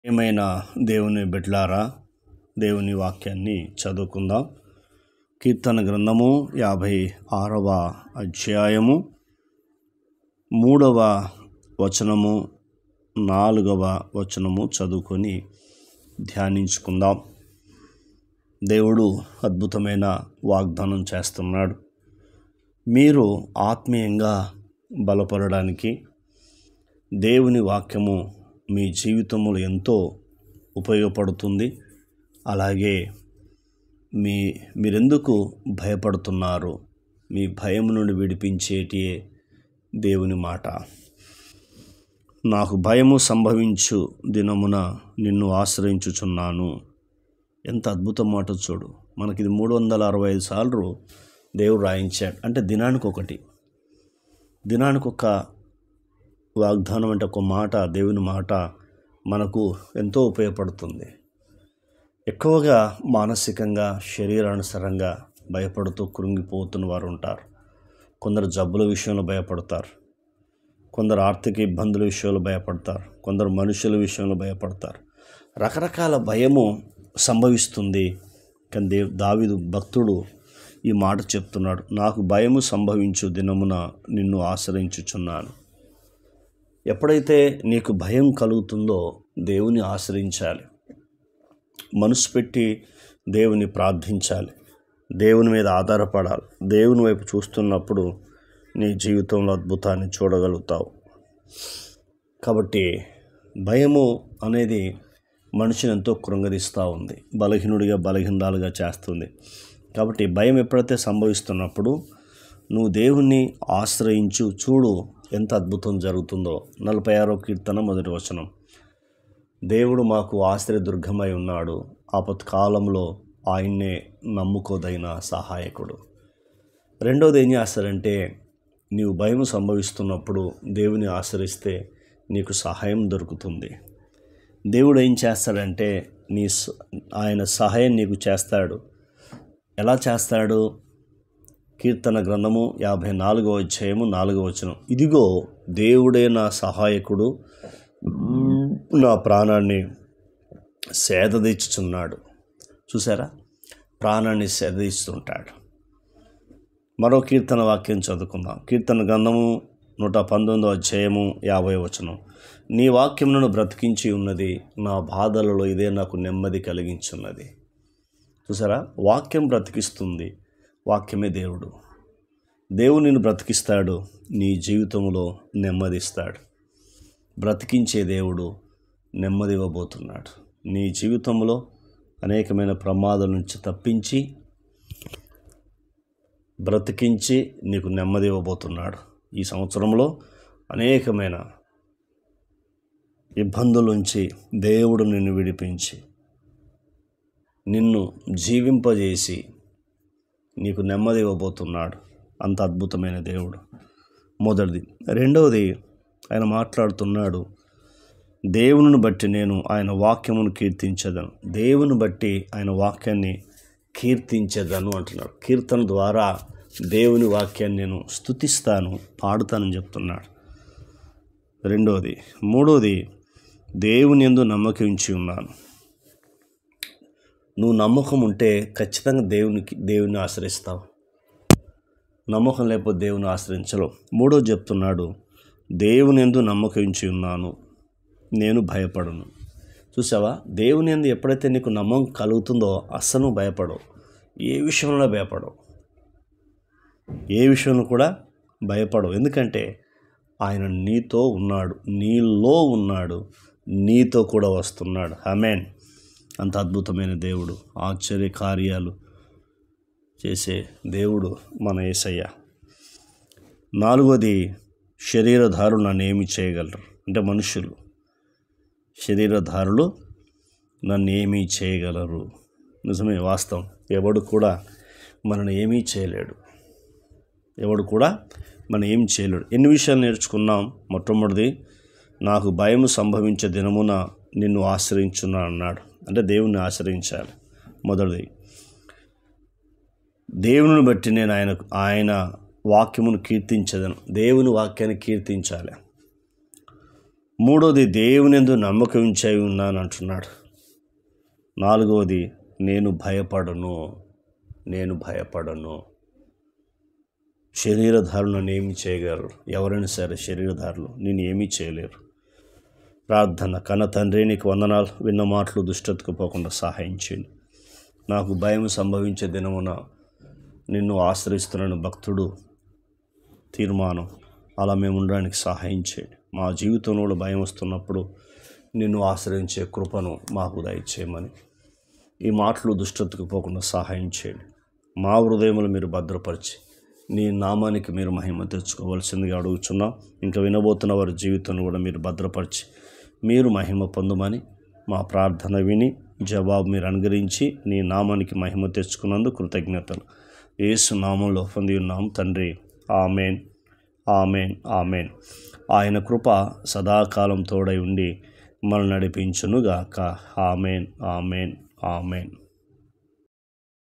ఏమైనా దేవుని బిడ్డలారా, దేవుని వాక్యాన్ని చదువుకుందాం. కీర్తన గ్రంథము 56వ అధ్యాయము 3వ వచనము 4వ వచనము చదువుకొని ధ్యానించుకుందాం. దేవుడు అద్భుతమైన వాగ్దానం చేస్తున్నాడు. మీరు ఆత్మీయంగా బలపడడానికి దేవుని వాక్యము మీ జీవితంలో ఎంతో ఉపయోగపడుతుంది. అలాగే మీరెందుకు భయపడుతున్నారు? మీ భయం నుండి విడిపించేటియే దేవుని మాట. నాకు భయము సంభవించు దినమున నిన్ను ఆశ్రయించుచున్నాను. ఎంత అద్భుతం మాట చూడు. మనకి ఇది 365 సార్లు దేవుడు రాయించాడు. అంటే దినానికి ఒక వాగ్దానం, అంటే ఒక మాట, దేవుని మాట మనకు ఎంతో ఉపయోగపడుతుంది. ఎక్కువగా మానసికంగా శరీరానుసారంగా భయపడుతూ కృంగిపోతున్న వారు ఉంటారు. కొందరు జబ్బుల విషయంలో భయపడతారు, కొందరు ఆర్థిక ఇబ్బందుల విషయంలో భయపడతారు, కొందరు మనుషుల విషయంలో భయపడతారు. రకరకాల భయము సంభవిస్తుంది. కానీ దావీదు భక్తుడు ఈ మాట చెప్తున్నాడు, నాకు భయము సంభవించు దినమున నిన్ను ఆశ్రయించుచున్నాను. ఎప్పుడైతే నీకు భయం కలుగుతుందో దేవుని ఆశ్రయించాలి, మనసు పెట్టి దేవుని ప్రార్థించాలి, దేవుని మీద ఆధారపడాలి. దేవుని వైపు చూస్తున్నప్పుడు నీ జీవితంలో అద్భుతాన్ని చూడగలుగుతావు. కాబట్టి భయము అనేది మనిషిని ఎంతో కృంగరిస్తూ ఉంది, బలహీనురాలుగా చేస్తుంది. కాబట్టి భయం ఎప్పుడైతే సంభవిస్తున్నప్పుడు నువ్వు దేవుణ్ణి ఆశ్రయించు, చూడు ఎంత అద్భుతం జరుగుతుందో. 46వ కీర్తన 1వ వచనం, దేవుడు మాకు ఆశ్రయదుర్గమై ఉన్నాడు, ఆపత్కాలంలో ఆయన్నే నమ్ముకోదైన సహాయకుడు. రెండోది ఏం చేస్తాడంటే, నీవు భయం సంభవిస్తున్నప్పుడు దేవుని ఆశ్రయిస్తే నీకు సహాయం దొరుకుతుంది. దేవుడు ఏం చేస్తాడంటే ఆయన సహాయం నీకు చేస్తాడు. ఎలా చేస్తాడు? కీర్తన గ్రంథము 54వ అధ్యాయము 4వ వచనం, ఇదిగో దేవుడే నా సహాయకుడు, నా ప్రాణాన్ని సేదదీర్చుచున్నాడు. చూసారా, ప్రాణాన్ని సేదదీస్తుంటాడు. మరో కీర్తన వాక్యం చదువుకుందాం. కీర్తన గ్రంథము 119వ అధ్యాయము 50వ వచనం, నీ వాక్యం నన్ను బ్రతికించి ఉన్నది, నా బాధలలో ఇదే నాకు నెమ్మది కలిగించున్నది. చూసారా, వాక్యం బ్రతికిస్తుంది. వాక్యమే దేవుడు. దేవుడు నిన్ను బ్రతికిస్తాడు, నీ జీవితంలో నెమ్మదిస్తాడు. బ్రతికించే దేవుడు నెమ్మది ఇవ్వబోతున్నాడు. నీ జీవితంలో అనేకమైన ప్రమాదాల నుంచి తప్పించి బ్రతికించి నీకు నెమ్మది ఇవ్వబోతున్నాడు. ఈ సంవత్సరంలో అనేకమైన ఇబ్బందుల నుంచి దేవుడు నిన్ను విడిపించి నిన్ను జీవింపజేసి నీకు నెమ్మది ఇవ్వబోతున్నాడు. అంత అద్భుతమైన దేవుడు. మొదటిది. రెండవది, ఆయన మాట్లాడుతున్నాడు, దేవుని బట్టి నేను ఆయన వాక్యమును కీర్తించదను. దేవుని బట్టి ఆయన వాక్యాన్ని కీర్తించదను అంటున్నాడు. కీర్తన ద్వారా దేవుని వాక్యాన్ని నేను స్తుతిస్తాను, పాడుతానని చెప్తున్నాడు. రెండవది. మూడవది, దేవుని యందు నమ్మకం ఉంచి ఉన్నాను. నువ్వు నమ్మకం ఉంటే ఖచ్చితంగా దేవుని ఆశ్రయిస్తావు. నమ్మకం లేకపోతే దేవుని ఆశ్రయించలేవు. మూడోది చెప్తున్నాడు, దేవుని యందు నమ్మకం ఉంచి ఉన్నాను, నేను భయపడను. చూసావా, దేవుని యందు ఎప్పుడైతే నీకు నమ్మకం కలుగుతుందో అస్సలు భయపడవు. ఏ విషయంలో భయపడవు, ఏ విషయంలో కూడా భయపడవు. ఎందుకంటే ఆయన నీతో ఉన్నాడు, నీలో ఉన్నాడు, నీతో కూడా వస్తున్నాడు. ఆమేన్. అంత అద్భుతమైన దేవుడు, ఆశ్చర్య కార్యాలు చేసే దేవుడు మన యేసయ్య. నాలుగోది, శరీరధారులు నన్ను ఏమి చేయగలరు? అంటే మనుషులు, శరీరధారులు నన్ను ఏమీ చేయగలరు? నిజమే, వాస్తవం. ఎవడు కూడా మనల్ని ఏమీ చేయలేడు. ఎన్ని విషయాలు నేర్చుకున్నాం? మొట్టమొదటిది, నాకు భయం సంభవించే దినమున నిన్ను ఆశ్రయించున్నా అన్నాడు. అంటే దేవుణ్ణి ఆశ్రయించాలి. మొదటిది, దేవుని బట్టి నేను ఆయన వాక్యమును కీర్తించదను. దేవుని వాక్యాన్ని కీర్తించాలి. మూడోది దేవునియందు నమ్మకం ఉంచి ఉన్నాను అంటున్నాడు. నాలుగవది నేను భయపడను. శరీరధారులు నన్ను ఏమి చేయగలరు? ఎవరైనా సరే శరీరధారులు నేను ఏమీ చేయలేరు. ప్రార్థన. కన్న తండ్రి, నీకు వందనాలు. విన్న మాటలు దుష్టతకు పోకుండా సహాయం చేయండి. నాకు భయం సంభవించే దినమున నిన్ను ఆశ్రయిస్తున్నాను భక్తుడు తీర్మానం. అలా మేము ఉండడానికి సహాయం చేయండి. మా జీవితంలో భయం వస్తున్నప్పుడు నిన్ను ఆశ్రయించే కృపను మాకు దయచేయమని, ఈ మాటలు దుష్టతకు పోకుండా సహాయం చేయండి. మా హృదయములు మీరు భద్రపరిచి నీ నామానికి మీరు మహిమ తెచ్చుకోవాల్సిందిగా అడుగుచున్నాం. ఇంకా వినబోతున్న వారి జీవితాన్ని కూడా మీరు భద్రపరిచి మీరు మహిమ పొందమని, మా ప్రార్థన విని జవాబు మీరు అనుగ్రహించి నీ నామానికి మహిమ తెచ్చుకున్నందుకు కృతజ్ఞతలు. యేసు నామంలో పొంది ఉన్నాం తండ్రి. Amen, amen, amen. ఆయన కృప సదాకాలం తోడై ఉండి మనల్ని నడిపించునుగాక. Amen, amen, amen.